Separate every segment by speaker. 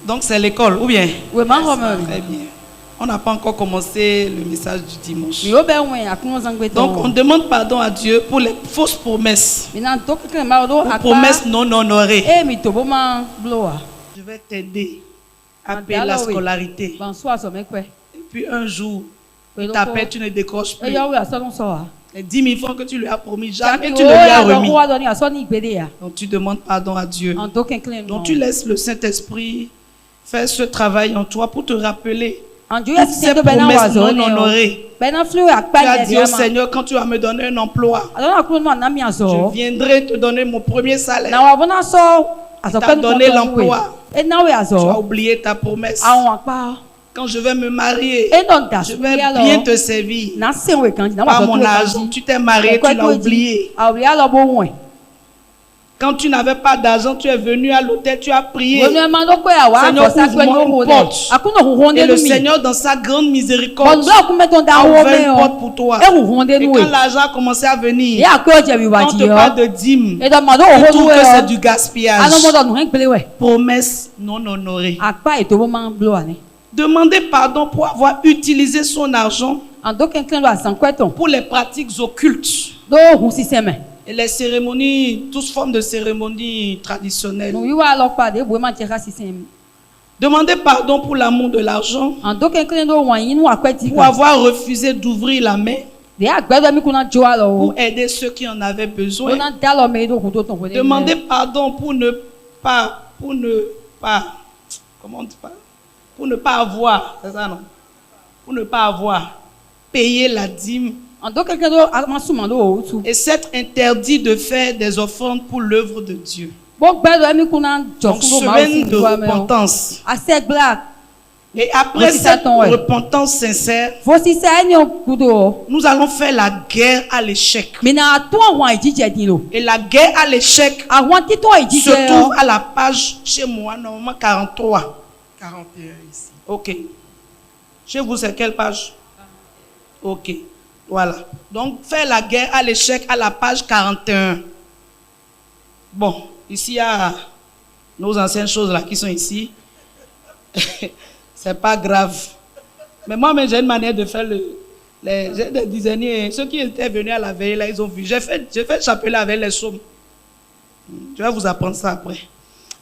Speaker 1: Donc c'est l'école, ou bien?
Speaker 2: Oui, mais
Speaker 1: Très bien. On n'a pas encore commencé le message du dimanche.
Speaker 2: Donc
Speaker 1: on demande pardon à Dieu pour les fausses promesses. Pour promesses non honorées. Je vais t'aider à payer la scolarité. Et puis un jour, il t'appelle, tu ne décroches plus. Les 10 000 francs que tu lui as promis, jamais tu ne lui as remis. Donc tu demandes pardon à Dieu. Donc tu laisses le Saint-Esprit faire ce travail en toi pour te rappeler toutes ces promesses non honorées. Tu as dit au Seigneur, quand tu vas me donner un emploi, je viendrai te donner mon premier salaire. Tu as donné l'emploi. Tu as oublié ta promesse. Quand je vais me marier, je vais bien te servir. Pas mon argent, tu t'es marié, tu l'as oublié. Quand tu n'avais pas d'argent, tu es venu à l'hôtel, tu as prié. Seigneur, ouvre-moi une porte. Et le Seigneur, dans sa grande miséricorde, a ouvert une porte pour toi. Et quand l'argent a commencé à venir, quand on te parle de dîmes, tu trouves que c'est du gaspillage. Promesse non honorée. Demandez pardon pour avoir utilisé son argent pour les pratiques occultes. Et les cérémonies, toutes formes de cérémonies traditionnelles. Demandez pardon pour l'amour de l'argent, pour avoir refusé d'ouvrir la main, pour aider ceux qui en avaient besoin. Demandez pardon pour ne pas, comment on dit pas? Pour ne pas avoir, c'est ça non? Pour ne pas avoir payé la dîme. Et c'est interdit de faire des offrandes pour l'œuvre de Dieu. Donc, semaine de repentance. Et après cette repentance sincère, nous allons faire la guerre à l'échec. Et la guerre à l'échec se trouve à la page chez moi, normalement 43. 41 ici. Ok. Chez vous, c'est quelle page? Ok. Voilà. Donc, faire la guerre à l'échec à la page 41. Bon, ici, il y a nos anciennes choses là qui sont ici. C'est pas grave. Mais moi-même, j'ai une manière de faire j'ai des dizainiers. Ceux qui étaient venus à la veille, là, ils ont vu. J'ai fait le chapelet avec les sommes. Je vais vous apprendre ça après.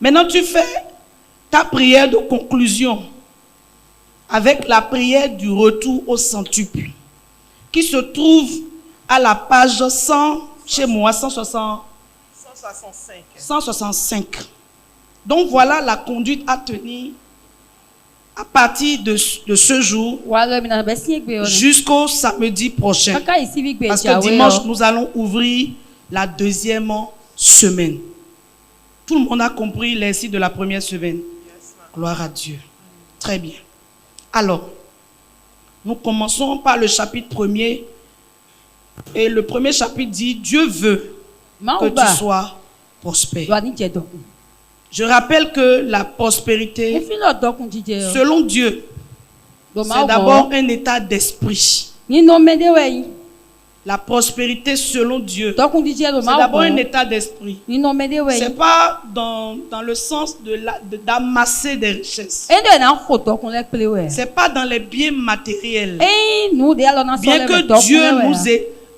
Speaker 1: Maintenant, tu fais ta prière de conclusion avec la prière du retour au centuple, qui se trouve à la page 100, chez moi, 165. Donc voilà la conduite à tenir à partir de ce jour jusqu'au samedi prochain. Parce que dimanche, nous allons ouvrir la deuxième semaine. Tout le monde a compris les récits de la première semaine. Gloire à Dieu. Très bien. Alors, nous commençons par le chapitre 1er. Et le premier chapitre dit, Dieu veut que tu sois prospère. Je rappelle que la prospérité, selon Dieu, c'est d'abord un état d'esprit. La prospérité selon Dieu, c'est d'abord un état d'esprit. Ce n'est pas dans le sens d'amasser des richesses. Ce n'est pas dans les biens matériels. Bien que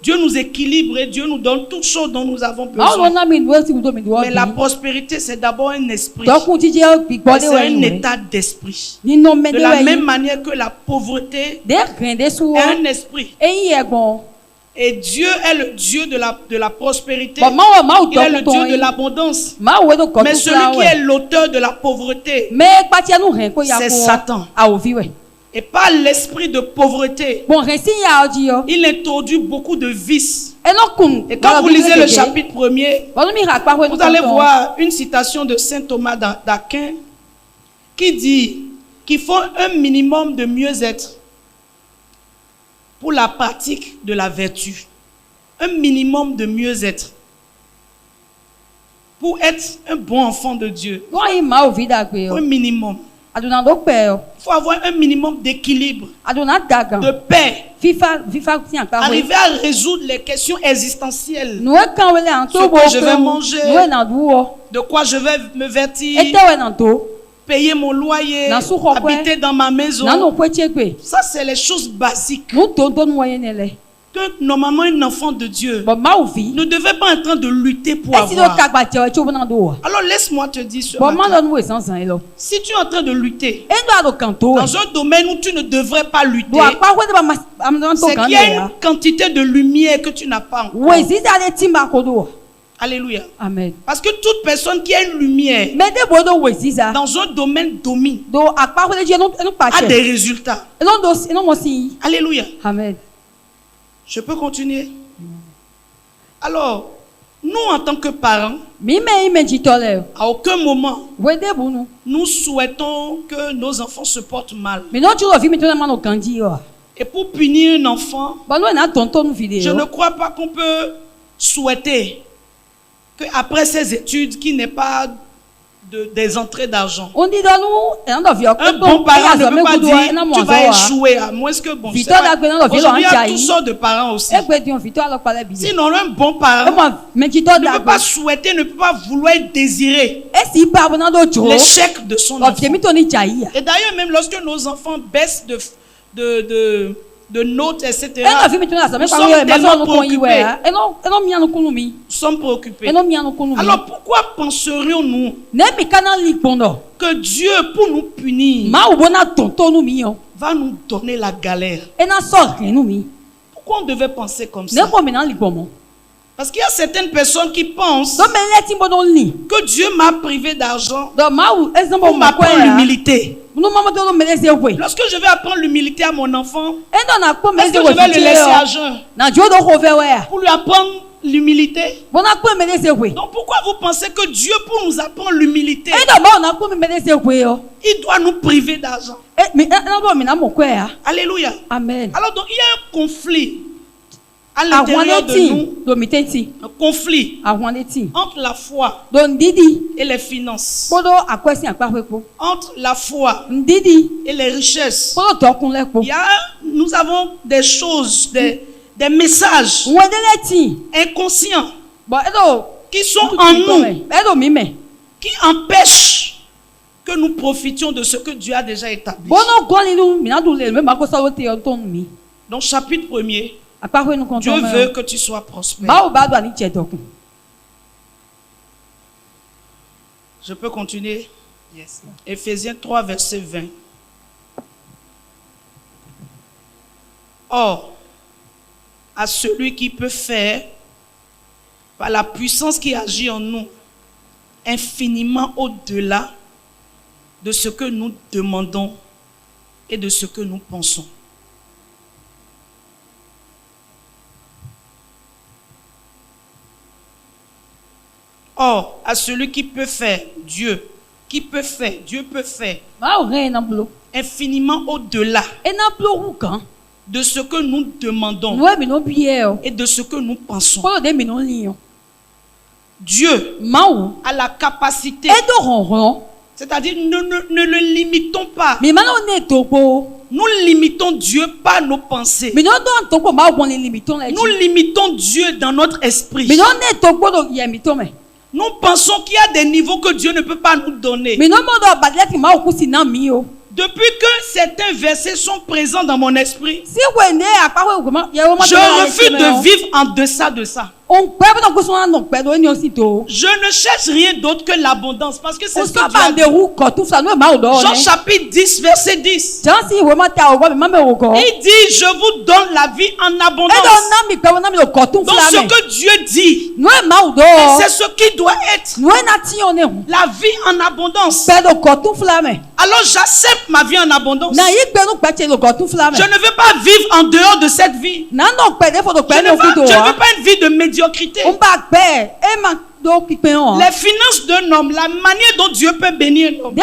Speaker 1: Dieu nous équilibre et Dieu nous donne toutes choses dont nous avons besoin. Mais la prospérité, c'est d'abord un esprit. C'est un état d'esprit. De la même manière que la pauvreté est un esprit. Et Dieu est le Dieu de la prospérité. Il est le Dieu de l'abondance. Mais celui qui est l'auteur de la pauvreté, c'est Satan. Et par l'esprit de pauvreté, il introduit beaucoup de vices. Et quand vous lisez le chapitre 1er, vous allez voir une citation de saint Thomas d'Aquin qui dit qu'il faut un minimum de mieux-être pour la pratique de la vertu. Un minimum de mieux-être. Pour être un bon enfant de Dieu. Un minimum. Il faut avoir un minimum d'équilibre, de paix. Arriver à résoudre les questions existentielles. Ce que je vais manger, de quoi je vais me vêtir, payer mon loyer, habiter dans ma maison. Ça, c'est les choses basiques. Que normalement un enfant de Dieu ne devait pas être en train de lutter pour avoir. Alors laisse-moi te dire ce matin, si tu es en train de lutter dans un domaine où tu ne devrais pas lutter, c'est qu'il y a une quantité de lumière que tu n'as pas encore. Alléluia.
Speaker 2: Amen.
Speaker 1: Parce que toute personne qui a une lumière dans un domaine domine a des résultats. Alléluia.
Speaker 2: Amen.
Speaker 1: Je peux continuer? Alors, nous en tant que parents, à aucun moment, nous souhaitons que nos enfants se portent mal. Et pour punir un enfant, je ne crois pas qu'on peut souhaiter qu'après ses études, qu'il n'ait pas des entrées d'argent. Un bon parent ne peut pas dire tu vas échouer, à moins que bon. Aujourd'hui, il y a toutes sortes de parents aussi. Sinon, un bon parent ne peut pas souhaiter, ne peut pas vouloir désirer l'échec de son enfant. Et d'ailleurs, même lorsque nos enfants baissent de notes, etc. Nous sommes tellement préoccupés. Nous sommes préoccupés. Alors pourquoi penserions-nous que Dieu, pour nous punir, va nous donner la galère? Pourquoi on devait penser comme ça? Parce qu'il y a certaines personnes qui pensent que Dieu m'a privé d'argent pour m'apprendre l'humilité. Lorsque je vais apprendre l'humilité à mon enfant, est-ce que je vais le laisser à jeun pour lui apprendre l'humilité? Donc pourquoi vous pensez que Dieu, pour nous apprendre l'humilité, il doit nous priver d'argent? Alléluia.
Speaker 2: Amen.
Speaker 1: Alors donc il y a un conflit à l'intérieur de nous, un conflit entre la foi et les finances, entre la foi et les richesses. Nous avons des choses, des messages inconscients qui sont en nous, qui empêchent que nous profitions de ce que Dieu a déjà établi. Donc chapitre 1er, Dieu veut que tu sois prospère. Je peux continuer? Yes. Éphésiens 3, verset 20. Or, à celui qui peut faire, par la puissance qui agit en nous, infiniment au-delà de ce que nous demandons et de ce que nous pensons. Or, à celui qui peut faire, Dieu peut faire infiniment au-delà de ce que nous demandons et de ce que nous pensons. Dieu a la capacité, c'est-à-dire ne le limitons pas. Nous limitons Dieu par nos pensées. Nous limitons Dieu dans notre esprit. Nous pensons qu'il y a des niveaux que Dieu ne peut pas nous donner. Depuis que certains versets sont présents dans mon esprit, je refuse de vivre en deçà de ça. Je ne cherche rien d'autre que l'abondance, parce que c'est ce que Dieu a dit. Jean chapitre 10, verset 10. Il dit, je vous donne la vie en abondance. Donc ce que Dieu dit, c'est ce qui doit être la vie en abondance. Alors j'accepte ma vie en abondance. Je ne veux pas vivre en dehors de cette vie. Je ne veux pas une vie de médiocrité. Les finances d'un homme, la manière dont Dieu peut bénir un homme,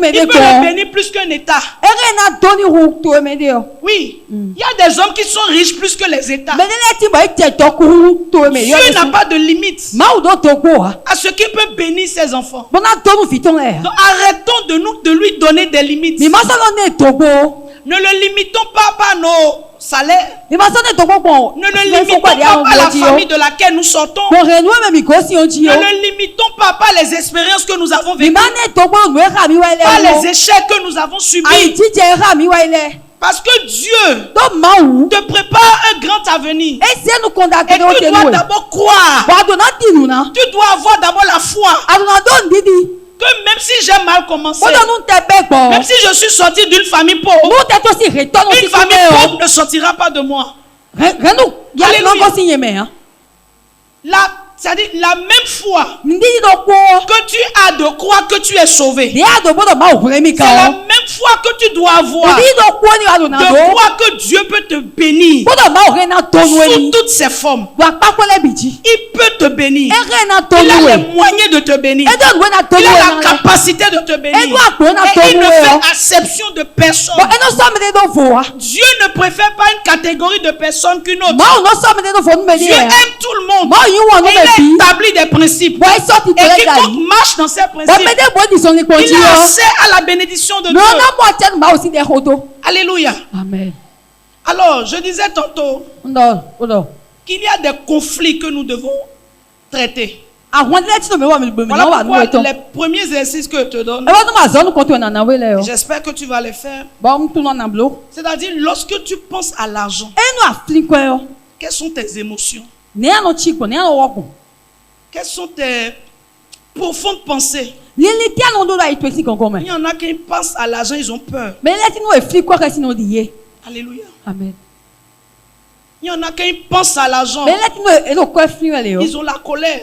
Speaker 1: il peut le bénir plus qu'un État. Oui, il y a des hommes qui sont riches plus que les États. Dieu n'a pas de limite à ce qu'il peut bénir ses enfants. Donc arrêtons de lui donner des limites. Ne le limitons pas par nos salaire. Ne le limitons pas à la famille de laquelle nous sortons. Ne le limitons pas à les expériences que nous avons vécues, pas les échecs que nous avons subis. Parce que Dieu te prépare un grand avenir. Et tu dois d'abord croire. Tu dois avoir d'abord la foi. Que même si j'ai mal commencé, même si je suis sorti d'une famille pauvre, une famille pauvre ne sortira pas de moi. Alléluia. C'est-à-dire la même foi que tu as de croire que tu es sauvé. C'est la même foi que tu dois avoir de croire que Dieu peut te bénir sous toutes ses formes. Il peut te bénir. Il a les moyens de te bénir. Il a la capacité de te bénir. Et il ne fait exception de personne. Dieu ne préfère pas une catégorie de personnes qu'une autre. Dieu aime tout le monde. Il établit des principes. Et quiconque marche dans ces principes, il a accès à la bénédiction de Dieu. Alléluia. Amen. Alors, je disais tantôt qu'il y a des conflits que nous devons traiter. Voilà pourquoi les premiers exercices que je te donne, j'espère que tu vas les faire. C'est-à-dire, lorsque tu penses à l'argent, quelles sont tes émotions? Quelles sont tes profondes pensées? Il y en a qui pensent à l'argent, ils ont peur. Alléluia. Amen. Il y en a qui pensent à l'argent, ils ont la colère.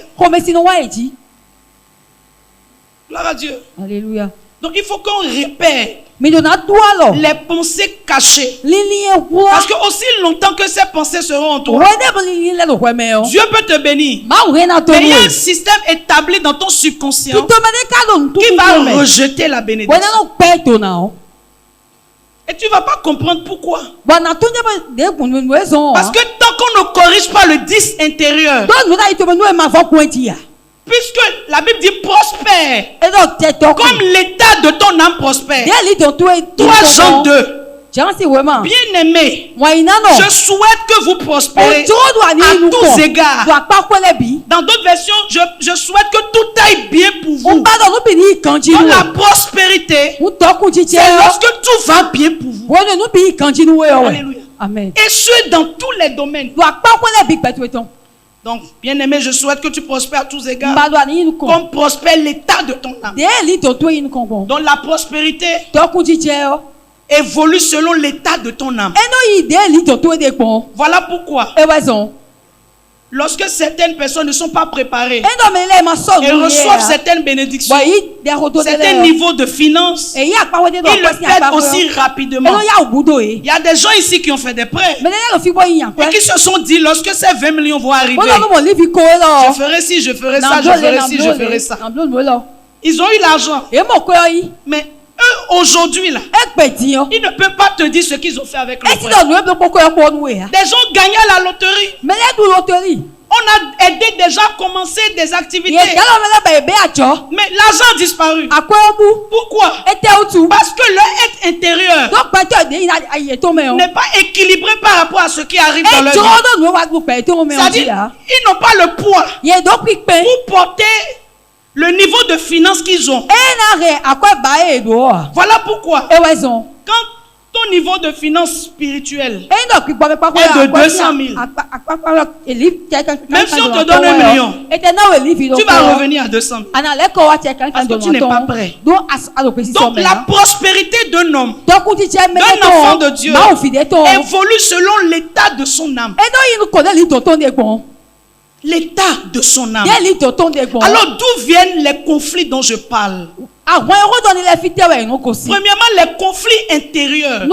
Speaker 1: Gloire à Dieu. Alléluia. Donc il faut qu'on répère les pensées cachées. Parce que aussi longtemps que ces pensées seront en toi, Dieu peut te bénir. Mais il y a un système établi dans ton subconscient qui va rejeter la bénédiction. Et tu ne vas pas comprendre pourquoi. Parce que tant qu'on ne corrige pas le 10 intérieur, puisque la Bible dit prospère, comme l'état de ton âme prospère. 3 Jean 2. Bien aimé, je souhaite que vous prospérez à tous égards. Dans d'autres versions, je souhaite que tout aille bien pour vous. Dans la prospérité, c'est lorsque tout va bien pour vous. Alléluia. Amen. Échouez dans tous les domaines. Donc, bien aimé, je souhaite que tu prospères à tous égards, comme prospère l'état de ton âme. Donc la prospérité évolue selon l'état de ton âme. Voilà pourquoi, lorsque certaines personnes ne sont pas préparées et reçoivent certaines bénédictions, certains niveaux de finances, ils le perdent aussi rapidement. Il y a des gens ici qui ont fait des prêts et qui se sont dit, lorsque ces 20 millions vont arriver, je ferai ci, je ferai ça, je ferai ci, je ferai ça. Ils ont eu l'argent. Mais eux, aujourd'hui, là, ils ne peuvent pas te dire ce qu'ils ont fait avec le prêt. Des gens gagnaient à la loterie. On a aidé des gens à commencer des activités. Mais l'argent a disparu. Pourquoi? Parce que leur être intérieur n'est pas équilibré par rapport à ce qui arrive dans leur vie. C'est-à-dire, ils n'ont pas le poids pour porter le niveau de finance qu'ils ont. Voilà pourquoi, quand ton niveau de finance spirituelle est de 200 000, même si on te donne 1 million, tu vas revenir à 200 000 parce que tu n'es pas prêt. Donc la prospérité d'un homme, d'un enfant de Dieu, évolue selon l'état de son âme. L'état de son âme. Alors d'où viennent les conflits dont je parle? Premièrement, les conflits intérieurs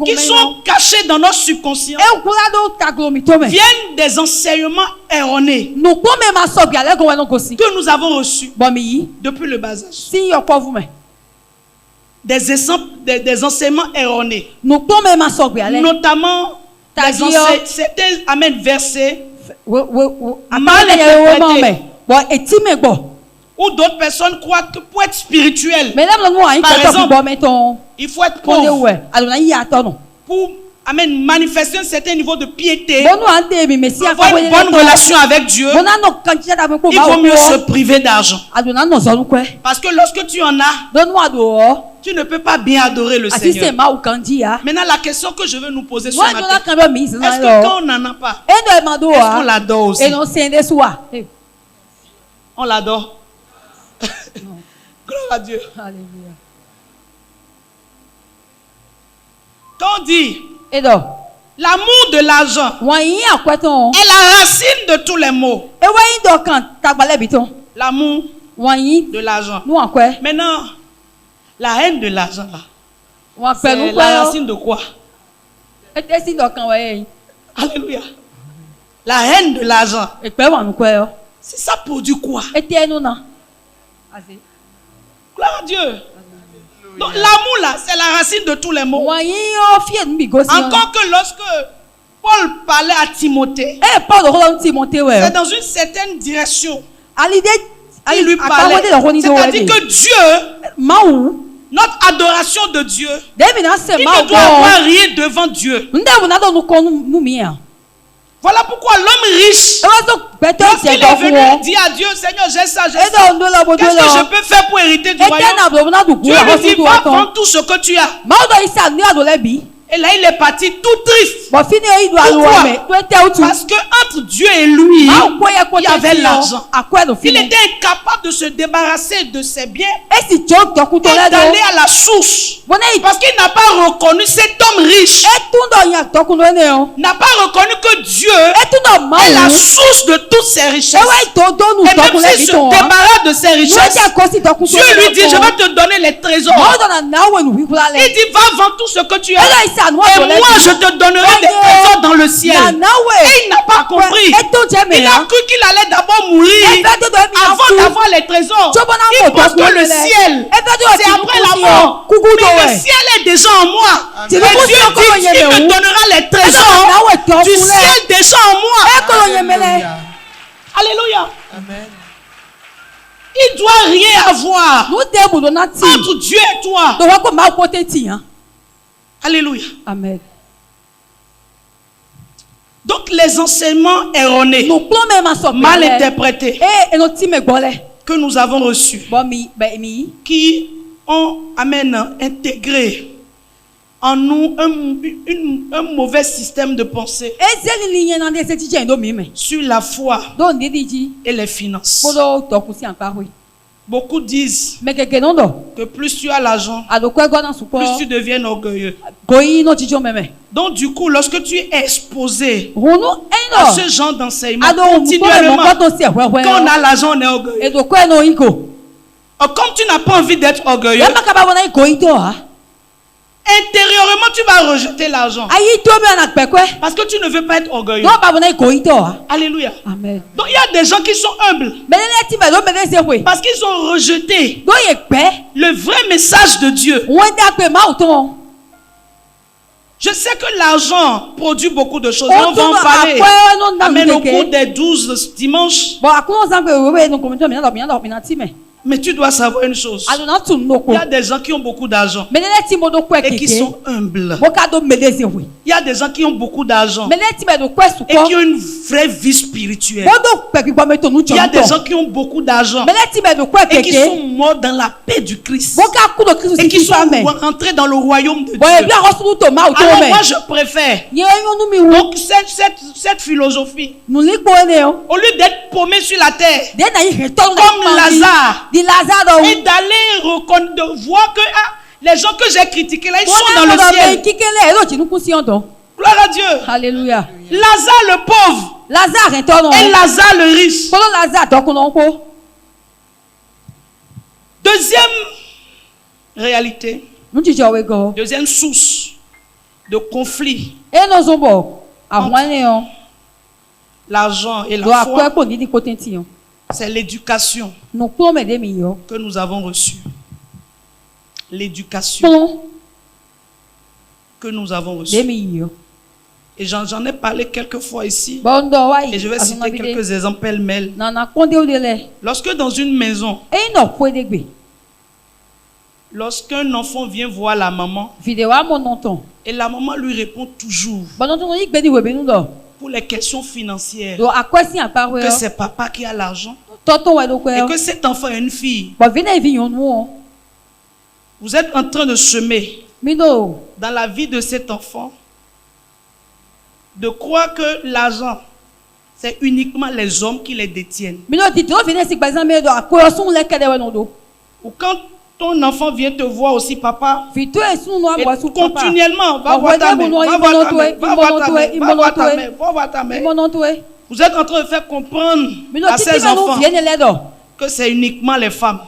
Speaker 1: qui sont cachés dans notre subconscient viennent des enseignements erronés que nous avons reçus depuis le bas âge. Des enseignements erronés, notamment certains versets mal interprétés, ou d'autres personnes croient que pour être spirituel, par exemple, il faut être pauvre. Pour Amen. Manifester un certain niveau de piété. Avoir une bonne relation avec Dieu. Il vaut mieux se priver d'argent. Parce que lorsque tu en as, tu ne peux pas bien adorer le Seigneur. Maintenant, la question que je veux nous poser ce matin, est-ce que quand on n'en a pas, est-ce qu'on l'adore aussi? On l'adore. Gloire à Dieu. Quand on dit l'amour de l'argent est la racine de tous les maux. L'amour de l'argent. Maintenant, la haine de l'argent là, c'est la racine de quoi? Alléluia. La haine de l'argent, c'est ça produit quoi? Gloire à Dieu. Donc l'amour là, c'est la racine de tous les maux. Encore que lorsque Paul parlait à Timothée, c'est dans une certaine direction. Il lui parlait. C'est-à-dire que Dieu, notre adoration de Dieu, il ne doit avoir rien devant Dieu. Voilà pourquoi l'homme riche, lorsqu'il est venu dire à Dieu, Seigneur, j'ai ça, j'ai ça, qu'est-ce que je peux faire pour hériter du royaume? Dieu lui dit, va vendre tout ce que tu as. Et là, il est parti tout triste. Pourquoi? Parce que entre Dieu et lui, il y avait l'argent. Il était incapable de se débarrasser de ses biens et d'aller à la source. Parce qu'il n'a pas reconnu cet homme riche. N'a pas reconnu que Dieu est la source de toutes ses richesses. Et même s'il se débarrasse de ses richesses, Dieu lui dit, je vais te donner les trésors. Il dit, va vendre tout ce que tu as. Et moi, je te donnerai des trésors dans le ciel. Et il n'a pas compris. Il a cru qu'il allait d'abord mourir avant d'avoir les trésors. Il pense que le ciel, c'est après la mort. Mais le ciel est déjà en moi. Et Dieu dit, il me donnera les trésors du ciel déjà en moi. Alléluia. Amen. Il ne doit rien avoir entre Dieu et toi. Alléluia.
Speaker 2: Amen.
Speaker 1: Donc les enseignements erronés, mal interprétés, que nous avons reçus, qui ont intégré en nous un mauvais système de pensée sur la foi et les finances. Beaucoup disent que plus tu as l'argent, plus tu deviens orgueilleux. Donc du coup, lorsque tu es exposé à ce genre d'enseignement continuellement, quand on a l'argent, on est orgueilleux. Comme tu n'as pas envie d'être orgueilleux, intérieurement, tu vas rejeter l'argent. Parce que tu ne veux pas être orgueilleux. Alléluia.
Speaker 2: Amen.
Speaker 1: Donc il y a des gens qui sont humbles. Parce qu'ils ont rejeté le vrai message de Dieu. Je sais que l'argent produit beaucoup de choses. On va en parler. Amen, au cours des 12 dimanches. Mais tu dois savoir une chose. Il y a des gens qui ont beaucoup d'argent et qui sont humbles. Il y a des gens qui ont beaucoup d'argent et qui ont une vraie vie spirituelle. Il y a des gens qui ont beaucoup d'argent et qui sont morts dans la paix du Christ et qui sont rentrés dans le royaume de Dieu. Alors moi je préfère donc cette philosophie, au lieu d'être paumé sur la terre comme Lazare, et d'aller voir que les gens que j'ai critiqués là, ils sont dans le ciel. Gloire à Dieu.
Speaker 2: Alléluia.
Speaker 1: Lazare le pauvre et Lazare le riche. Deuxième réalité, deuxième source de conflit entre l'argent et la foi, c'est l'éducation que nous avons reçue. L'éducation que nous avons reçue. Et j'en ai parlé quelques fois ici. Et je vais citer quelques exemples pêle-mêle. Lorsque dans une maison, Lorsqu'un enfant vient voir la maman, et la maman lui répond toujours pour les questions financières, que c'est papa qui a l'argent et que cet enfant est une fille, vous êtes en train de semer dans la vie de cet enfant de croire que l'argent, c'est uniquement les hommes qui les détiennent. Ou quand ton enfant vient te voir aussi, papa, et continuellement, va voir ta mère, va voir ta mère. Vous êtes en train de faire comprendre à ces enfants que c'est uniquement les femmes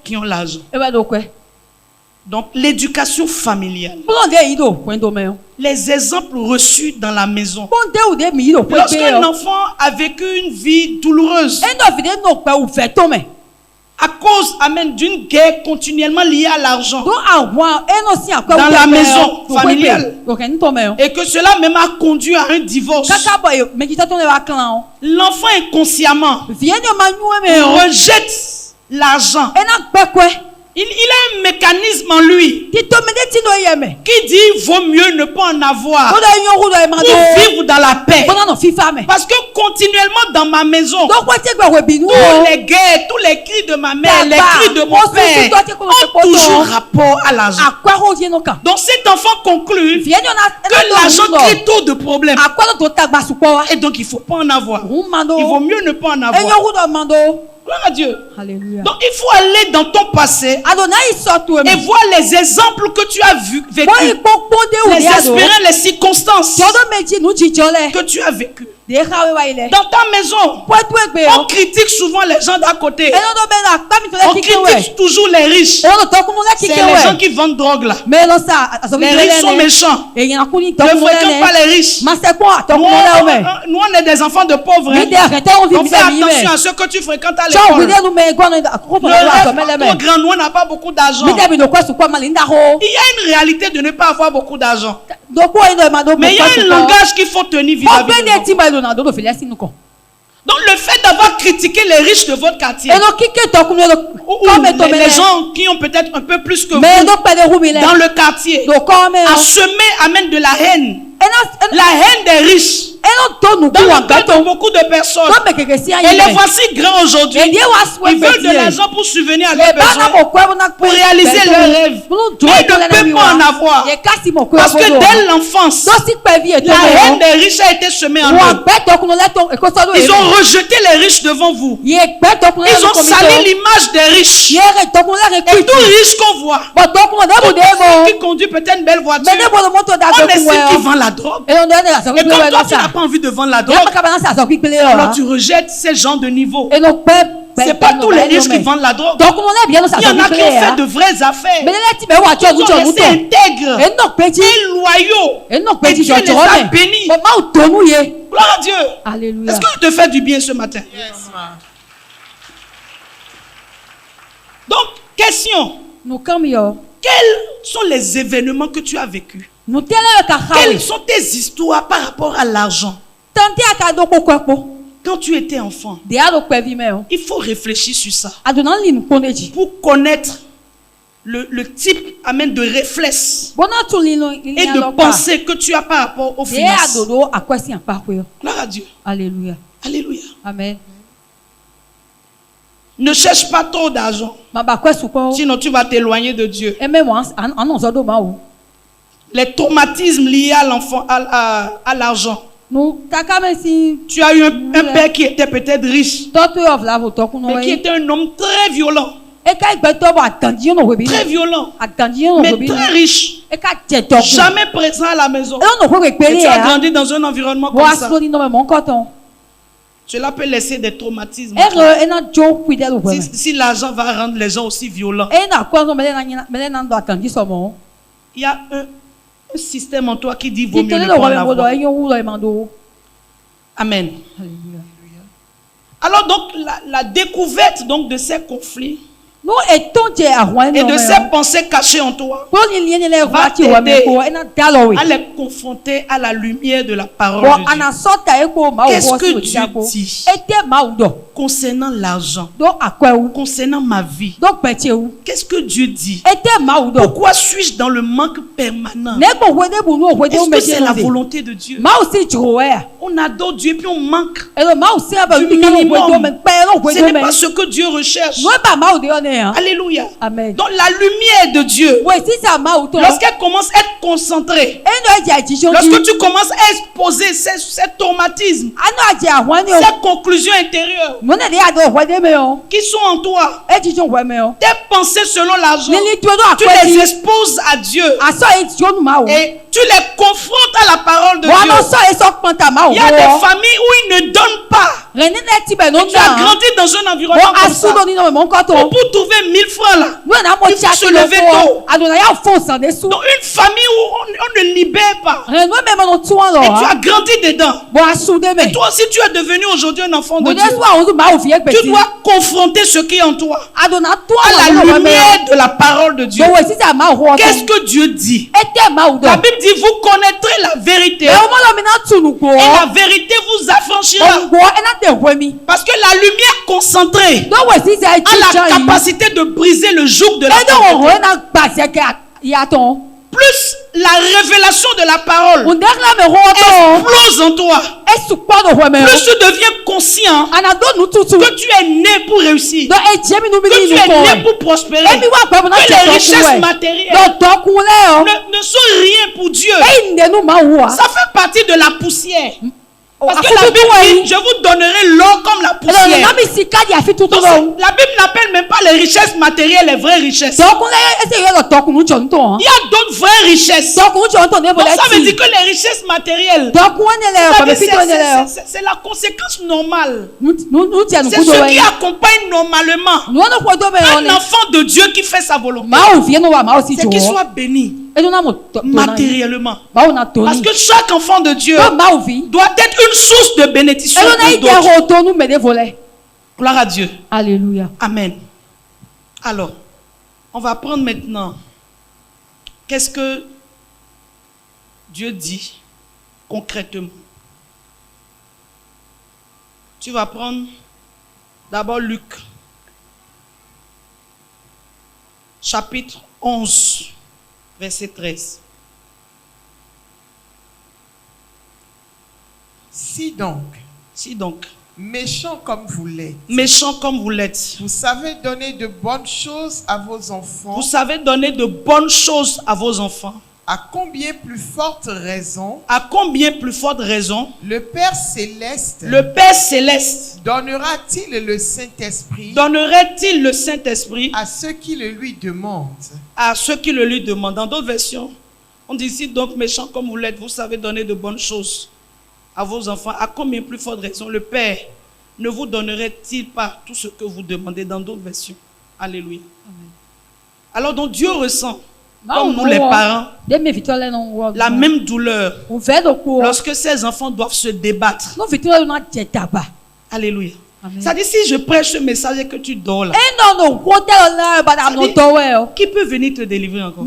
Speaker 1: qui ont l'argent. Donc, l'éducation familiale, les exemples reçus dans la maison. Lorsqu'un enfant a vécu une vie douloureuse, à cause, d'une guerre continuellement liée à l'argent dans la maison familiale, et que cela même a conduit à un divorce, l'enfant inconsciemment rejette l'argent. Il a un mécanisme en lui qui dit vaut mieux ne pas en avoir pour vivre dans la paix. Parce que continuellement dans ma maison, tous les guerres, tous les cris de ma mère, les cris de mon père ont toujours rapport à l'argent. Donc cet enfant conclut que l'argent crée trop de problèmes. Et donc il ne faut pas en avoir. Il vaut mieux ne pas en avoir. Gloire à Dieu.
Speaker 2: Alléluia.
Speaker 1: Donc il faut aller dans ton passé et voir les exemples que tu as vécu, les expériences, les circonstances que tu as vécues. Dans ta maison, on critique souvent les gens d'à côté. On critique toujours les riches. C'est les gens qui vendent drogue là. Les riches sont méchants. Ne fréquente pas les riches. Nous on est des enfants de pauvres. On fait attention à ce que tu fréquentes à l'école. Le rêve grand, nous on n'a pas beaucoup d'argent. Il y a une réalité de ne pas avoir beaucoup d'argent. Mais il y a un langage qu'il faut tenir vis-à-vis de nous. Donc le fait d'avoir critiqué les riches de votre quartier, ou les gens qui ont peut-être un peu plus que vous dans le quartier, à semer amène de la haine. La haine des riches dans le cœur de beaucoup de personnes. Et les voici grands aujourd'hui. Ils veulent de l'argent pour subvenir à leurs besoins, pour réaliser leurs rêves. Ils ne peuvent pas en avoir. Parce que dès l'enfance, la haine des riches a été semée en eux. Ils ont rejeté les riches devant vous. Ils ont sali l'image des riches. Et tout riche qu'on voit, qui conduit peut-être une belle voiture, on estime qu'il vend la drogue. Et comme toi, tu n'as pas envie de vendre la drogue, alors tu rejettes ces gens de niveau. C'est pas tous les riches qui vendent la drogue. Il y en a qui ont fait de vraies affaires. Ils ont resté intègres et loyaux. Et Dieu les a bénis. Gloire à Dieu.
Speaker 2: Alléluia.
Speaker 1: Est-ce que je te fais du bien ce matin?
Speaker 3: Yes.
Speaker 1: Donc, question. Quels sont les événements que tu as vécus? Quelles sont tes histoires par rapport à l'argent? Quand tu étais enfant, il faut réfléchir sur ça pour connaître le type de réflexe et de pensée que tu as par rapport aux finances. Gloire à Dieu.
Speaker 2: Alléluia.
Speaker 1: Alléluia.
Speaker 2: Amen.
Speaker 1: Ne cherche pas trop d'argent, sinon tu vas t'éloigner de Dieu. Les traumatismes liés à l'enfant, à l'argent. Tu as eu un père qui était peut-être riche, mais qui était un homme très violent. Très violent, mais très riche. Jamais présent à la maison. Et tu as grandi dans un environnement comme ça. Cela peut laisser des traumatismes. Si l'argent va rendre les gens aussi violents, il y a un système en toi qui dit vaut mieux ne pas en avoir. Amen. Alors donc la découverte donc de ces conflits et de ces pensées cachées en toi va t'aider à les confronter à la lumière de la parole de Dieu. Qu'est-ce que Dieu dit? concernant l'argent, concernant ma vie, qu'est-ce que Dieu dit? Pourquoi suis-je dans le manque permanent? Est-ce que c'est la volonté de Dieu? On adore Dieu puis on manque du minimum. Ce n'est pas ce que Dieu recherche. Alléluia. Amen. Donc la lumière de Dieu, lorsqu'elle commence à être concentrée, lorsque tu commences à exposer ces traumatismes, ces conclusions intérieures qui sont en toi, tes pensées selon l'argent, tu les exposes à Dieu et tu les confrontes à la parole de Dieu. Il y a des familles où ils ne donnent pas. Et tu as grandi dans un environnement comme ça. Pour trouver 1000 francs là, il faut se lever tôt. Dans une famille où on ne libère pas. Et tu as grandi dedans. Et toi aussi tu es devenu aujourd'hui un enfant de Dieu. Tu dois confronter ce qui est en toi à la lumière de la parole de Dieu. Qu'est-ce que Dieu dit? La Bible dit vous connaîtrez la vérité et la vérité vous affranchira. Parce que la lumière concentrée a la capacité de briser le joug de la vérité. Plus la révélation de la parole explose en toi, plus tu deviens conscient que tu es né pour réussir, que tu es né pour prospérer, que les richesses matérielles ne sont rien pour Dieu. Ça fait partie de la poussière. Parce que la Bible dit, je vous donnerai l'or comme la poussière. Donc, la Bible n'appelle même pas les richesses matérielles les vraies richesses. Il y a d'autres vraies richesses. Donc ça veut dire que les richesses matérielles, c'est la conséquence normale. C'est ce qui accompagne normalement un enfant de Dieu qui fait sa volonté. C'est qu'il soit béni matériellement. Parce que chaque enfant de Dieu doit être une source de bénédiction pour d'autres. Gloire à Dieu.
Speaker 2: Alléluia.
Speaker 1: Amen. Alors, on va prendre maintenant qu'est-ce que Dieu dit concrètement. Tu vas prendre d'abord Luc, chapitre 11. Verset 13.
Speaker 3: Si donc, méchants comme vous l'êtes, vous savez donner de bonnes choses à vos enfants. À combien plus forte raison le Père Céleste donnera-t-il le Saint-Esprit à ceux qui le lui demandent.
Speaker 1: Dans d'autres versions, on dit ici donc méchants comme vous l'êtes, vous savez donner de bonnes choses à vos enfants. À combien plus forte raison le Père ne vous donnerait-il pas tout ce que vous demandez? Dans d'autres versions. Alléluia. Amen. Alors donc Dieu ressent, comme nous les parents, la même douleur lorsque ces enfants doivent se débattre. Alléluia. Ça dit, si je prêche ce message et que tu dors là, qui peut venir te délivrer encore?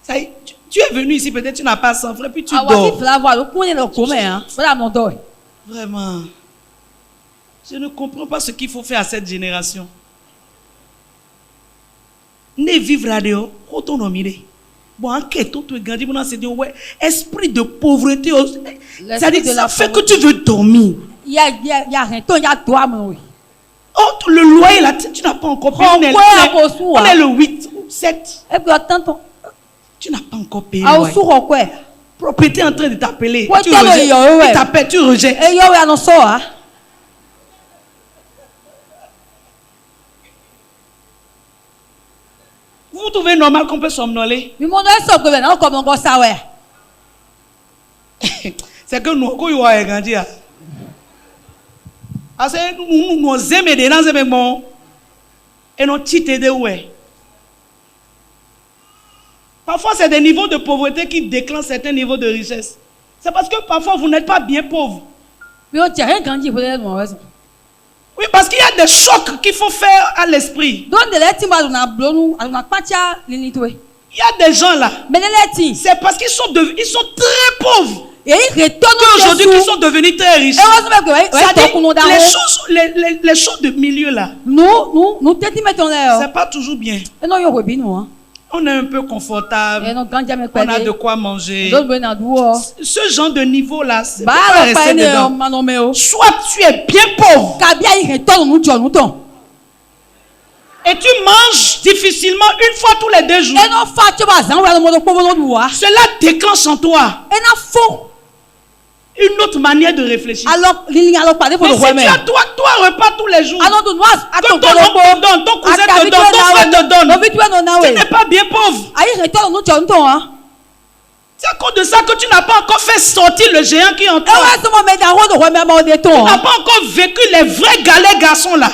Speaker 1: Ça y est, tu es venu ici, peut-être tu n'as pas 100 francs, puis tu dors. Vraiment. Je ne comprends pas ce qu'il faut faire à cette génération. Ne vivre là-dedans, retourne au milieu. Bon, enquête, tout est grandi, esprit de pauvreté. C'est-à-dire, ça fait que tu veux dormir. Oh, le loyer là, tu n'as pas encore payé. On est le 8 ou 7. Tu n'as pas encore payé. Propriété est en train de t'appeler. Tu rejettes. Il t'appelle, tu rejettes. Vous trouvez normal qu'on peut somnoler? C'est que nous, quand nous avons grandi, nous aimons des gens et nous titres de ouais. Parfois, c'est des niveaux de pauvreté qui déclenchent certains niveaux de richesse. C'est parce que parfois, vous n'êtes pas bien pauvre. Oui, parce qu'il y a des chocs qu'il faut faire à l'esprit. Il y a des gens là, c'est parce qu'ils sont très pauvres. Qu'aujourd'hui, qui sont devenus très riches. Les choses de milieu là. C'est pas toujours bien. On est un peu confortable. On a de quoi manger. Ce genre de niveau là, c'est pas rester dedans. Soit tu es bien pauvre. Et tu manges difficilement une fois tous les 2 jours. Cela déclenche en toi une autre manière de réfléchir. Mais si tu as toi repas tous les jours, que ton oncle te donne, ton cousin te donne, ton frère te donne, tu n'es pas bien pauvre. C'est à cause de ça que tu n'as pas encore fait sortir le géant qui est en toi. Tu n'as pas encore vécu les vrais galets garçons là.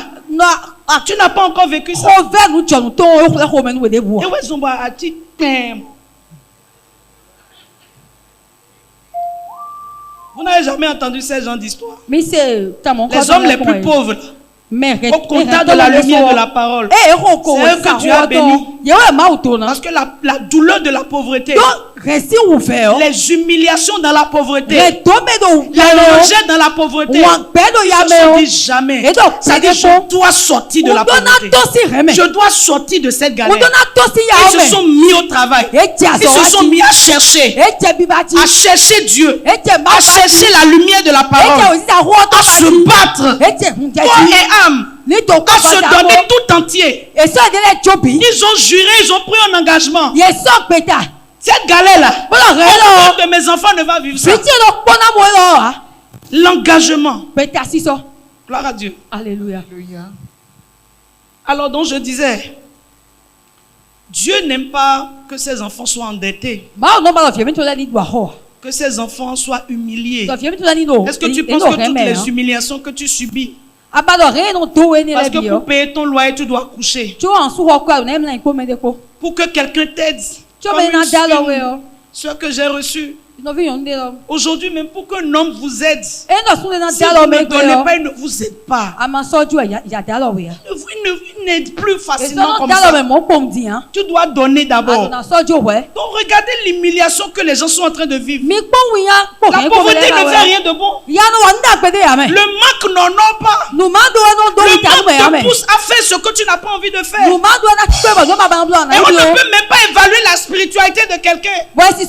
Speaker 1: Tu n'as pas encore vécu ça. Vous n'avez jamais entendu ces gens d'histoire. Les hommes les plus pauvres, au contact de la lumière de la parole, c'est eux que Dieu a béni. Parce que la douleur de la pauvreté, les humiliations dans la pauvreté, la rejet dans la pauvreté, ils se sont dit jamais. C'est-à-dire, je dois sortir de la pauvreté. Je dois sortir de cette galère. Ils se sont mis au travail. Ils se sont mis à chercher Dieu, à chercher la lumière de la parole, à se battre, corps et âme, à se donner tout entier. Ils ont juré, ils ont pris un engagement. Cette galère-là, aucun de mes enfants ne va vivre ça. L'engagement. Gloire à Dieu.
Speaker 2: Alléluia.
Speaker 1: Alors donc je disais, Dieu n'aime pas que ses enfants soient endettés. Que ses enfants soient humiliés. Est-ce que tu penses que toutes les humiliations que tu subis, parce que pour payer ton loyer, tu dois coucher, pour que quelqu'un t'aide, comme ce que j'ai reçu aujourd'hui, même pour qu'un homme vous aide, si vous ne donnez pas, il ne vous aide pas. Il n'aide plus facilement comme ça. Tu dois donner d'abord. Donc regardez l'humiliation que les gens sont en train de vivre. La pauvreté ne fait rien de bon. Le manque n'honore pas. Le manque te pousse à faire ce que tu n'as pas envie de faire. Et on ne peut même pas évaluer la spiritualité de quelqu'un qui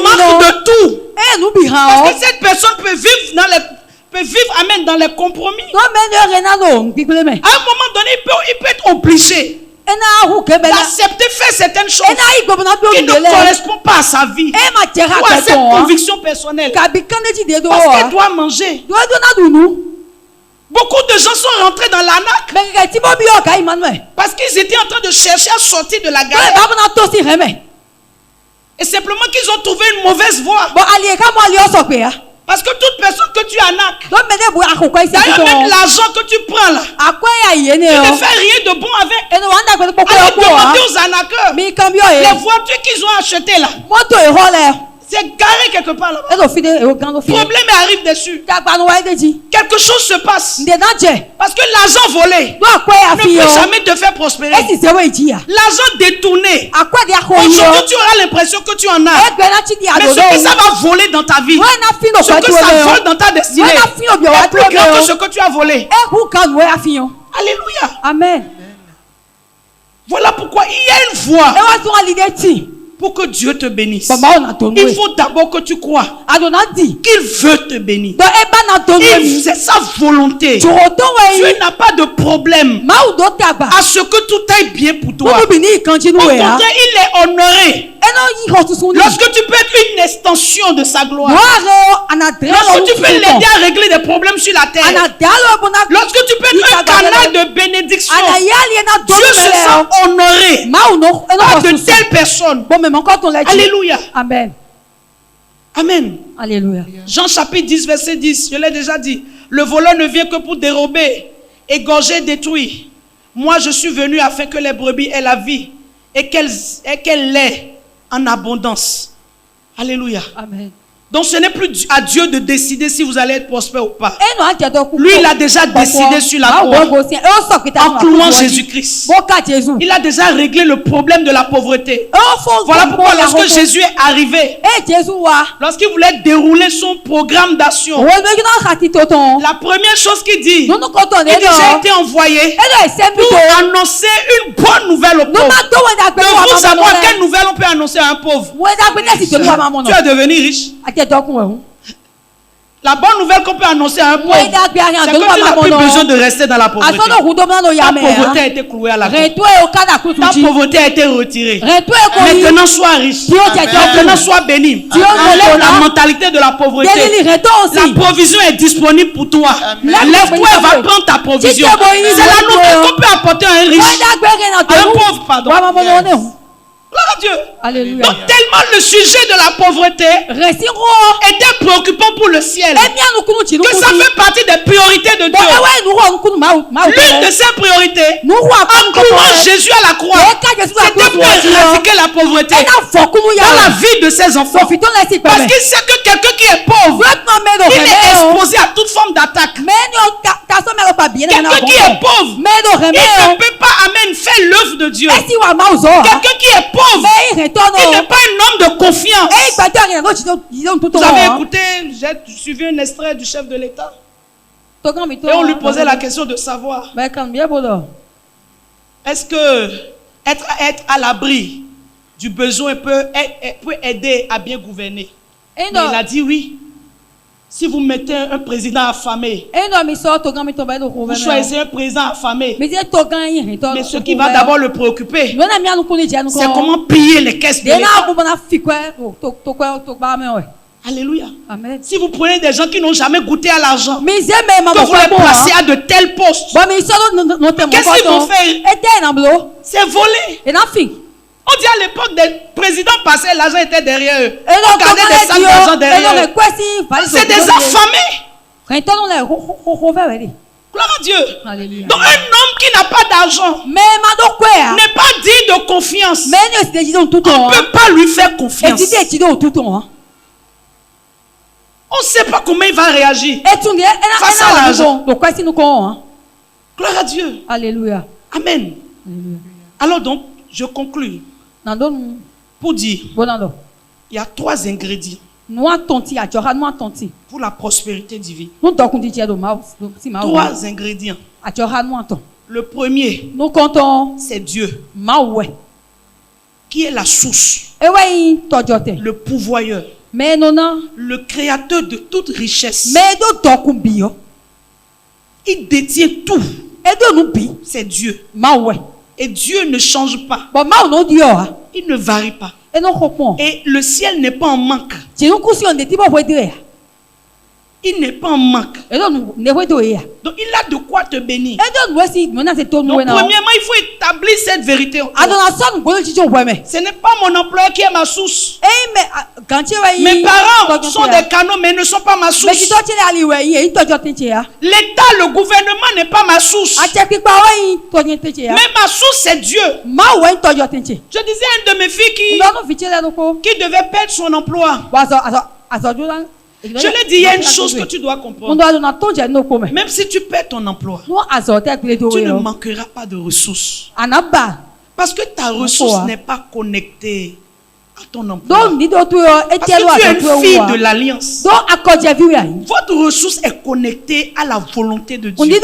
Speaker 1: manque de tout. Parce que cette personne peut vivre dans les compromis. À un moment donné, il peut être obligé d'accepter faire certaines choses qui ne correspondent pas à sa vie ou à ses convictions personnelles. Parce qu'elle doit manger. Beaucoup de gens sont rentrés dans l'arnaque parce qu'ils étaient en train de chercher à sortir de la galère. Et simplement qu'ils ont trouvé une mauvaise voie. Parce que toute personne que tu arnaques, d'ailleurs même l'argent que tu prends là, tu ne fais rien de bon avec. Alors demandez aux arnaqueurs, les voitures qu'ils ont achetées là, c'est garé quelque part là-bas. Problème arrive dessus. Quelque chose se passe. Parce que l'argent volé ne peut jamais te faire prospérer. L'argent détourné, aujourd'hui tu auras l'impression que tu en as. Mais ce que ça va voler dans ta vie, ce que ça vole dans ta destinée, est plus grand que ce que tu as volé. Alléluia.
Speaker 2: Amen.
Speaker 1: Voilà pourquoi il y a une voie. Pour que Dieu te bénisse, il faut d'abord que tu crois qu'il veut te bénir. C'est sa volonté. Dieu n'a pas de problème à ce que tout aille bien pour toi. Au contraire, il est honoré lorsque tu peux être une extension de sa gloire. Lorsque tu peux l'aider à régler des problèmes sur la terre. Lorsque tu peux être un canal de bénédiction. Dieu se sent honoré par de telles personnes. Alléluia.
Speaker 2: Amen.
Speaker 1: Amen.
Speaker 2: Alléluia.
Speaker 1: Jean chapitre 10 verset 10, je l'ai déjà dit. Le voleur ne vient que pour dérober, égorger, détruire. Moi je suis venu afin que les brebis aient la vie et qu'elles l'aient en abondance. Alléluia.
Speaker 2: Amen.
Speaker 1: Donc ce n'est plus à Dieu de décider si vous allez être prospère ou pas. Lui, il a déjà décidé sur la croix en clouant Jésus-Christ. Il a déjà réglé le problème de la pauvreté. Voilà pourquoi lorsque Jésus est arrivé, lorsqu'il voulait dérouler son programme d'action, la première chose qu'il dit, il dit j'ai été envoyé pour annoncer une bonne nouvelle aux pauvres. De vous savoir quelle nouvelle on peut annoncer à un pauvre. Tu es devenu riche. La bonne nouvelle qu'on peut annoncer à un pauvre, c'est que tu n'as plus besoin de rester dans la pauvreté. Ta pauvreté a été clouée à la croix. Ta pauvreté a été retirée. Maintenant sois riche. Maintenant sois béni. Enlève la mentalité de la pauvreté. La provision est disponible pour toi. Lève-toi et va prendre ta provision. C'est la nouvelle qu'on peut apporter à un riche. À un pauvre, pardon. Gloire à Dieu.
Speaker 2: Alléluia.
Speaker 1: Donc tellement le sujet de la pauvreté était préoccupant pour le ciel que ça fait partie des priorités de Dieu. L'une de ses priorités, en clouant Jésus à la croix, c'était pour éradiquer la pauvreté dans la vie de ses enfants. Parce qu'il sait que quelqu'un qui est pauvre, il est exposé à toute forme d'attaque. Quelqu'un qui est pauvre, il ne peut pas faire l'œuvre de Dieu. Quelqu'un qui est pauvre, il n'est pas un homme de confiance. Vous avez écouté, j'ai suivi un extrait du chef de l'État. Et on lui posait la question de savoir est-ce que être à l'abri du besoin peut aider à bien gouverner. Mais il a dit oui. Si vous mettez un président affamé, vous choisissez un président affamé. Mais ce qui va d'abord le préoccuper, c'est comment piller les caisses de l'État. Alléluia. Amen. Si vous prenez des gens qui n'ont jamais goûté à l'argent, que vous les placez à de tels postes, qu'est-ce qu'ils vont faire? C'est voler. On dit à l'époque des présidents passés, l'argent était derrière eux. On gardait des sacs d'argent derrière eux. C'est des affamés. Gloire à Dieu. Alléluia. Donc un homme qui n'a pas d'argent n'est pas digne de confiance. On ne peut pas lui faire confiance. On ne sait pas comment il va réagir face à l'argent. Gloire à Dieu.
Speaker 2: Alléluia.
Speaker 1: Amen.
Speaker 2: Alléluia.
Speaker 1: Alors donc, je conclue pour dire il y a 3 ingrédients pour la prospérité divine. 3 ingrédients. Le premier, c'est Dieu, qui est la source, le pourvoyeur, le créateur de toute richesse. Il détient tout. C'est Dieu. Et Dieu ne change pas. Il ne varie pas. Et le ciel n'est pas en manque. Il n'est pas en manque. Donc il a de quoi te bénir. Donc premièrement, il faut établir cette vérité. Ce n'est pas mon employeur qui est ma source. Mes parents sont des canaux mais ne sont pas ma source. L'État, le gouvernement n'est pas ma source. Mais ma source c'est Dieu. Je disais à une de mes filles qui devait perdre son emploi. Je l'ai dit, il y a une chose que tu dois comprendre. Même si tu perds ton emploi, tu ne manqueras pas de ressources. Parce que ta ressource n'est pas connectée à ton emploi. Parce que tu es une fille de l'alliance. Votre ressource est connectée à la volonté de Dieu.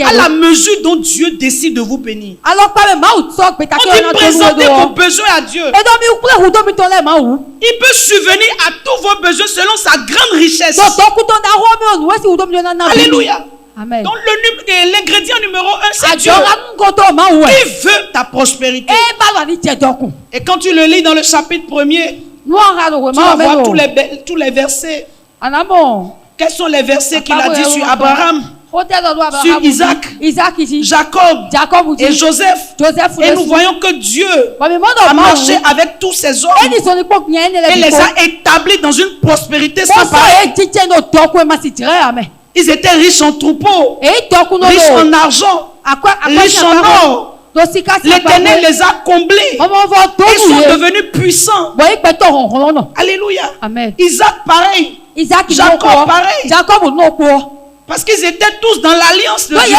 Speaker 1: À la mesure dont Dieu décide de vous bénir. On dit présenter vos besoins à Dieu. Il peut subvenir à tous vos besoins selon sa grande richesse. Alléluia. Amen. Donc l'ingrédient numéro 1, c'est Dieu. Il veut ta prospérité. Et quand tu le lis dans le chapitre 1er, tu vas voir tous les versets. Quels sont les versets qu'il a dit sur Abraham, sur Isaac, Jacob et Joseph. Et nous voyons que Dieu a marché avec tous ces hommes et les a établis dans une prospérité sans pareil. Ils étaient riches en troupeaux, riches en argent, riches en or. L'Éternel les a comblés. Ils sont devenus puissant. Alléluia.
Speaker 2: Amen.
Speaker 1: Isaac pareil. Jacob pareil. Parce qu'ils étaient tous dans l'alliance de Dieu.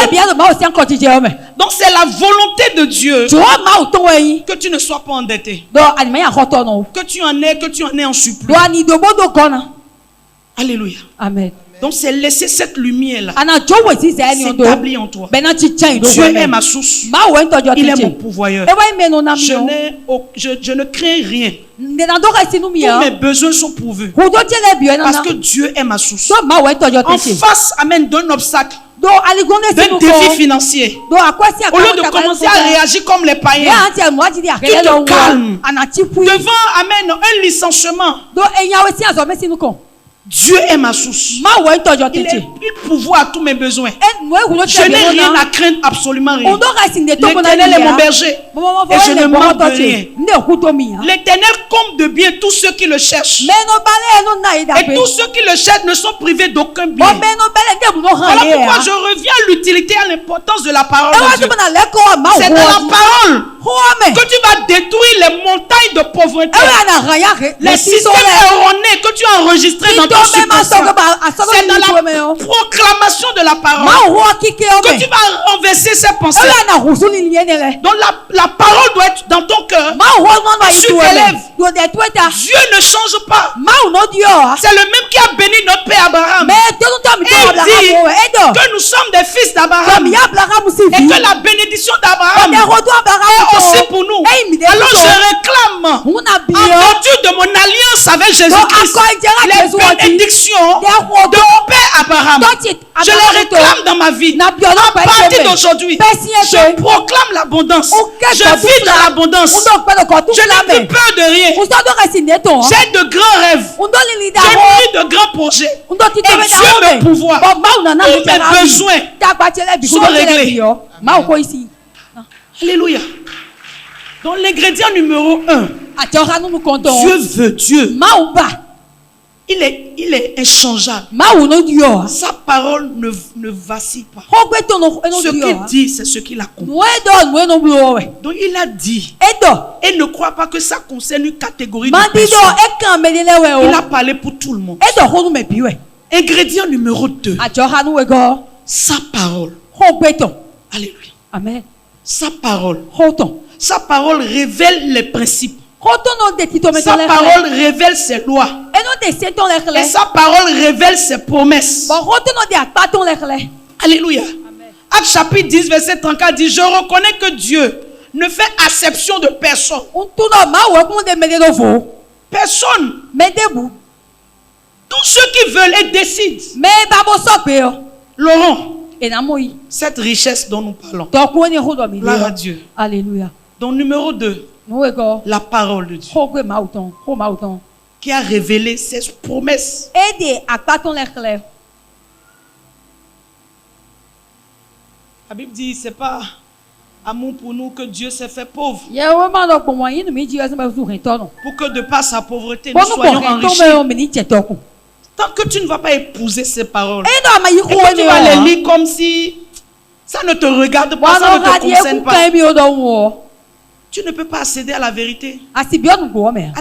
Speaker 1: Donc c'est la volonté de Dieu que tu ne sois pas endetté. Que tu en aies en surplus. Alléluia.
Speaker 2: Amen.
Speaker 1: Donc c'est laisser cette lumière-là s'établir en toi. Dieu est ma source. Il est mon pourvoyeur. Je ne crains rien. Tous mes besoins sont pourvus. Parce que Dieu est ma source. En face, amen, d'un obstacle, d'un défi financier, au lieu de commencer à réagir comme les païens, tu te calmes. Devant, amen, un licenciement, Dieu est ma source. Il pourvoit à tous mes besoins. Je n'ai rien à craindre, absolument rien. L'Éternel est mon berger et je ne manque de rien. L'Éternel compte de bien tous ceux qui le cherchent. Et tous ceux qui le cherchent ne sont privés d'aucun bien. Voilà pourquoi je reviens à l'utilité et à l'importance de la parole de Dieu. C'est dans la parole que tu vas détruire les montagnes de pauvreté, les systèmes erronés que tu as enregistrés dans ton subconscient. C'est dans la proclamation de la parole que tu vas renverser ces pensées. Donc la parole doit être dans ton cœur. Tu t'élèves. Dieu ne change pas. C'est le même qui a béni notre père Abraham. Et il dit que nous sommes des fils d'Abraham et que la bénédiction d'Abraham est aussi pour nous. Alors je réclame, en vertu de mon alliance avec Jésus-Christ, les bénédictions de mon père Abraham. Je les réclame dans ma vie. À partir d'aujourd'hui, je proclame l'abondance. Je vis dans l'abondance. Je n'ai plus peur de rien. J'ai de grands rêves. J'ai nourri de grands projets. Et Dieu me pourvoit. Tous mes besoins sont réglés. Alléluia. Donc l'ingrédient numéro 1, Dieu veut Dieu. Il est inchangeable. Sa parole ne vacille pas. Ce qu'il dit, c'est ce qu'il accomplit. Donc il a dit. Et ne crois pas que ça concerne une catégorie de personnes. Il a parlé pour tout le monde. Ingrédient numéro 2. Sa parole. Alléluia.
Speaker 2: Amen.
Speaker 1: Sa parole. Sa parole révèle les principes. Sa parole révèle ses lois. Et sa parole révèle ses promesses. Alléluia. Actes chapitre 10, verset 34 dit: je reconnais que Dieu ne fait acception de personne. Personne. Tous ceux qui veulent et décident. Laurent, cette richesse dont nous parlons. Gloire à Dieu.
Speaker 2: Alléluia.
Speaker 1: Donc numéro 2, la parole de Dieu qui a révélé ses promesses. La Bible dit, c'est pas amour pour nous que Dieu s'est fait pauvre. Pour que de par sa pauvreté nous soyons enrichis. Tant que tu ne vas pas épouser ces paroles, et que tu vas les lire comme si ça ne te regarde pas, ça ne te concerne pas, tu ne peux pas accéder à la vérité, à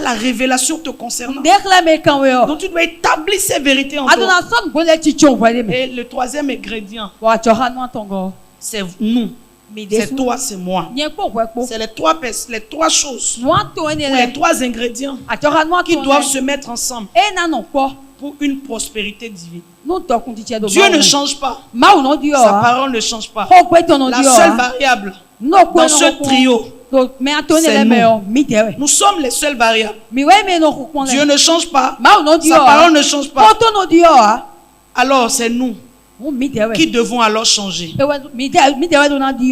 Speaker 1: la révélation te concernant. Donc tu dois établir ces vérités en toi. Et le troisième ingrédient, c'est nous. C'est toi, c'est moi. C'est les trois choses, les trois ingrédients qui doivent se mettre ensemble pour une prospérité divine. Dieu ne change pas. Sa parole ne change pas. La seule variable dans ce trio, c'est nous. Nous sommes les seules variables. Dieu ne change pas. Sa parole ne change pas. Alors c'est nous qui devons alors changer.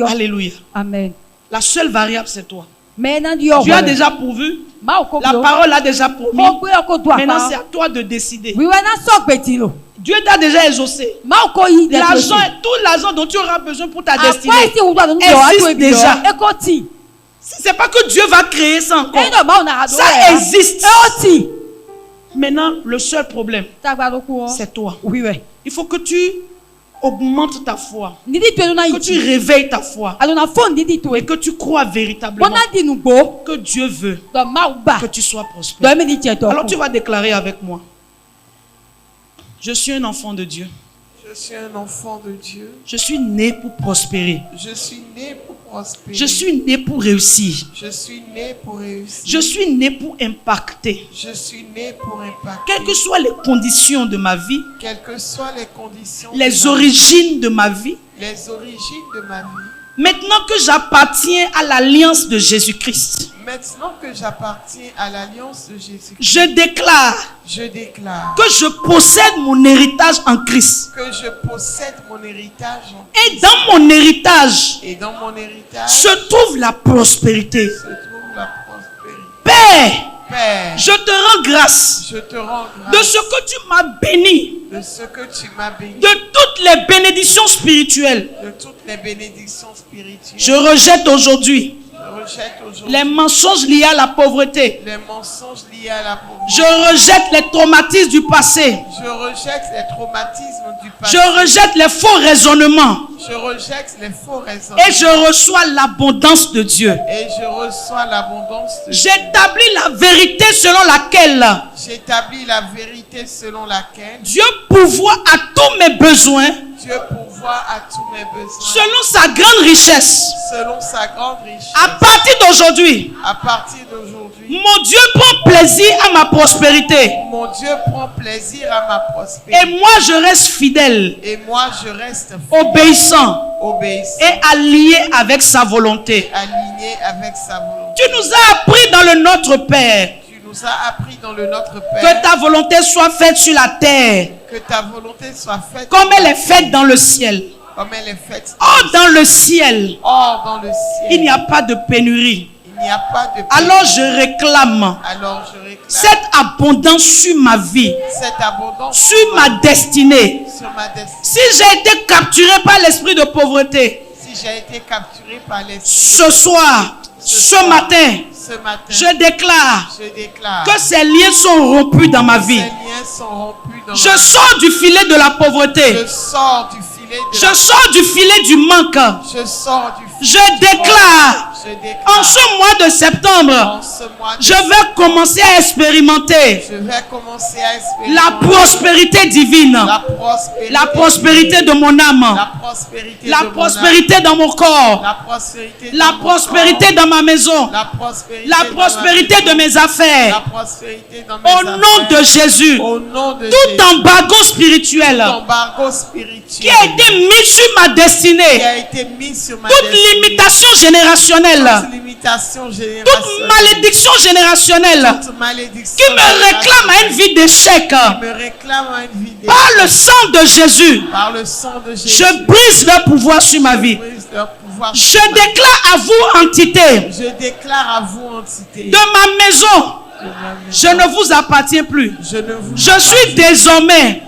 Speaker 1: Alléluia.
Speaker 2: Amen.
Speaker 1: La seule variable, c'est toi. Dieu a déjà pourvu. La parole a déjà promis. Maintenant, c'est à toi de décider. Dieu t'a déjà exaucé. L'argent, tout l'argent dont tu auras besoin pour ta destinée existe déjà. C'est pas que Dieu va créer ça encore. Ça existe. Maintenant, le seul problème, c'est toi. Il faut que tu augmente ta foi, que tu réveilles ta foi et que tu crois véritablement que Dieu veut que tu sois prospère. Alors tu vas déclarer avec moi: je suis un enfant de Dieu.
Speaker 3: Je suis un enfant de Dieu.
Speaker 1: Je suis né pour prospérer.
Speaker 3: Je suis né pour prospérer.
Speaker 1: Je suis né pour réussir.
Speaker 3: Je suis né pour réussir.
Speaker 1: Je suis né pour impacter.
Speaker 3: Je suis né pour impacter.
Speaker 1: Quelles que soient les conditions de ma vie,
Speaker 3: quelles que soient les conditions,
Speaker 1: les origines de ma vie,
Speaker 3: les origines de ma vie,
Speaker 1: maintenant que j'appartiens à l'alliance de Jésus-Christ,
Speaker 3: maintenant que j'appartiens à l'alliance de Jésus-Christ,
Speaker 1: je déclare que je possède mon héritage en Christ.
Speaker 3: Que je possède mon héritage en
Speaker 1: Christ. Et dans mon héritage,
Speaker 3: se
Speaker 1: trouve la prospérité. Père, je te rends grâce, de ce que tu m'as béni, de toutes les bénédictions spirituelles. Je rejette aujourd'hui les mensonges liés à la pauvreté. Je rejette les traumatismes du passé. Je rejette les faux raisonnements. Et je reçois l'abondance de Dieu. J'établis la vérité selon laquelle Dieu pourvoit à tous mes besoins. Selon sa grande richesse. À partir d'aujourd'hui, mon Dieu prend plaisir à ma prospérité. Et moi je reste fidèle. Obéissant. Et allié avec sa volonté. Tu nous as appris dans le Notre Père. Que ta volonté soit faite sur la terre. Comme elle est faite dans le ciel. Or dans le ciel, il n'y a pas de pénurie. Alors je réclame cette abondance sur ma vie, sur ma destinée. Si j'ai été capturé par l'esprit de pauvreté, ce soir, ce matin, je déclare que ces liens sont rompus dans ma vie. Je sors du filet de la pauvreté. Je sors du filet du manque. Je déclare en ce mois de septembre, je vais commencer à expérimenter la prospérité divine, la prospérité de mon âme, la prospérité dans mon corps, la prospérité dans ma maison, la prospérité de mes affaires. Au nom de Jésus, tout embargo spirituel qui a été mis sur ma destinée, toute limitation générationnelle, toute malédiction générationnelle qui me réclame à une vie d'échec, par le sang de Jésus, je brise leur pouvoir sur ma vie. Je déclare à vous, entité, de ma maison, je ne vous appartiens plus. Je suis désormais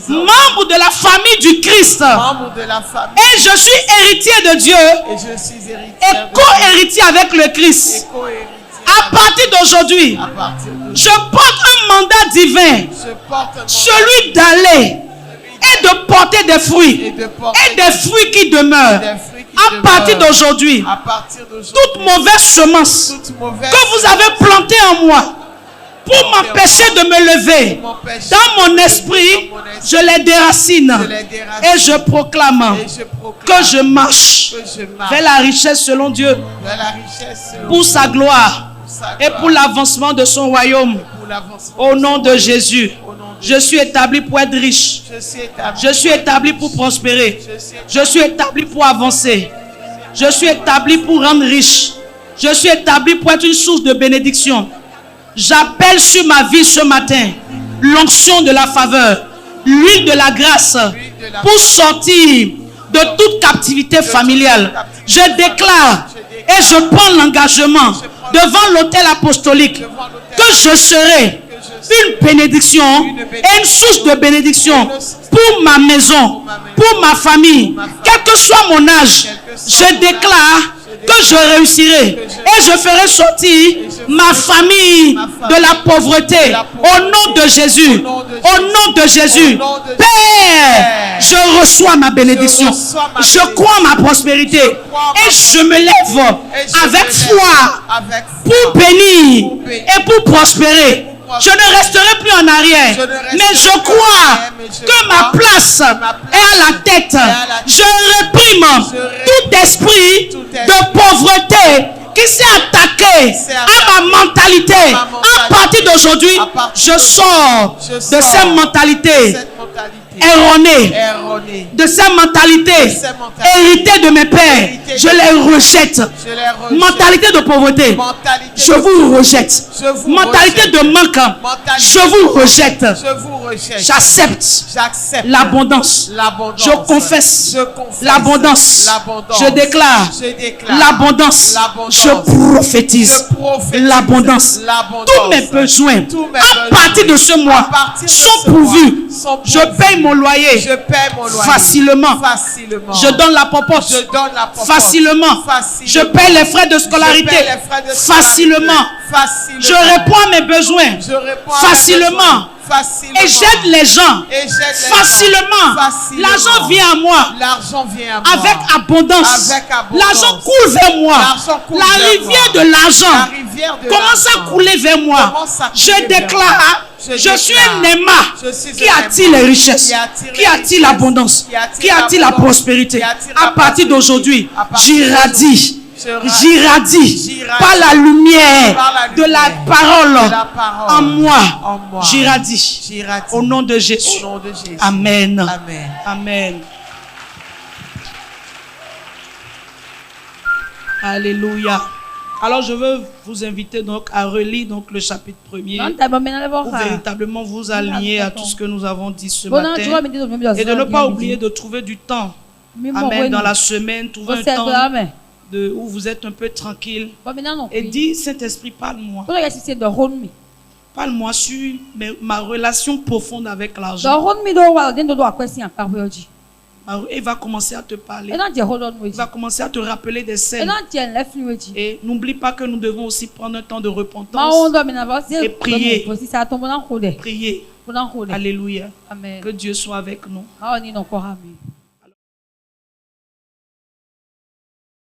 Speaker 1: membre de la famille du Christ. Et je suis héritier de Dieu. Et co-héritier avec le Christ. À partir d'aujourd'hui, je porte un mandat divin. Celui d'aller et de porter des fruits. Et des fruits qui demeurent. À partir d'aujourd'hui, toute mauvaise semence que vous avez plantée en moi pour m'empêcher de me lever dans mon esprit, je les déracine et je proclame que je marche vers la richesse selon Dieu, pour sa gloire et pour l'avancement de son royaume. Au nom de Jésus, je suis établi pour être riche. Je suis établi pour prospérer. Je suis établi pour avancer. Je suis établi pour rendre riche. Je suis établi pour être une source de bénédiction. J'appelle sur ma vie ce matin l'onction de la faveur, l'huile de la grâce pour sortir de toute captivité familiale. Je déclare et je prends l'engagement devant l'autel apostolique que je serai une bénédiction et une source de bénédiction pour ma maison, pour ma famille, quel que soit mon âge. Je déclare que je réussirai et je ferai sortir ma famille de la pauvreté. Au nom de Jésus. Au nom de Jésus. Père, je reçois ma bénédiction. Je crois en ma prospérité. Et je me lève avec foi pour bénir et pour prospérer. Je ne resterai plus en arrière, mais je crois que ma place est à la tête. Je réprime tout esprit de pauvreté qui s'est attaqué à ma mentalité. À partir d'aujourd'hui, je sors de cette mentalité erronée, de cette mentalité héritée de mes pères. Je les rejette. Mentalité de pauvreté, je vous rejette. Mentalité de manque, je vous rejette. J'accepte l'abondance. Je confesse l'abondance. Je déclare l'abondance. Je prophétise l'abondance. Tous mes besoins à partir de ce mois sont pourvus. Je paye mon loyer facilement. Je donne la popote facilement. Je paye les frais de scolarité facilement. Je réponds à mes besoins facilement. Et j'aide les gens facilement. L'argent vient à moi avec abondance. L'argent coule vers moi. La rivière de l'argent commence à couler vers moi. Je déclare, je suis un aimant qui attire les richesses, qui attire l'abondance, qui attire la prospérité. À partir d'aujourd'hui, j'irradie par la lumière de la parole en moi. J'irradie au nom de Jésus. Amen. Amen. Alléluia. Alors je veux vous inviter donc à relire donc le chapitre 1er pour véritablement vous aligner à tout ce que nous avons dit ce matin et de ne pas oublier de trouver du temps. Amen. Dans la semaine, trouver un temps où vous êtes un peu tranquille et dis, Saint-Esprit, parle-moi. Parle-moi sur ma relation profonde avec l'argent. Il va commencer à te parler. Il va commencer à te rappeler des scènes. Et n'oublie pas que nous devons aussi prendre un temps de repentance et prier. Prier. Alléluia. Que Dieu soit avec nous.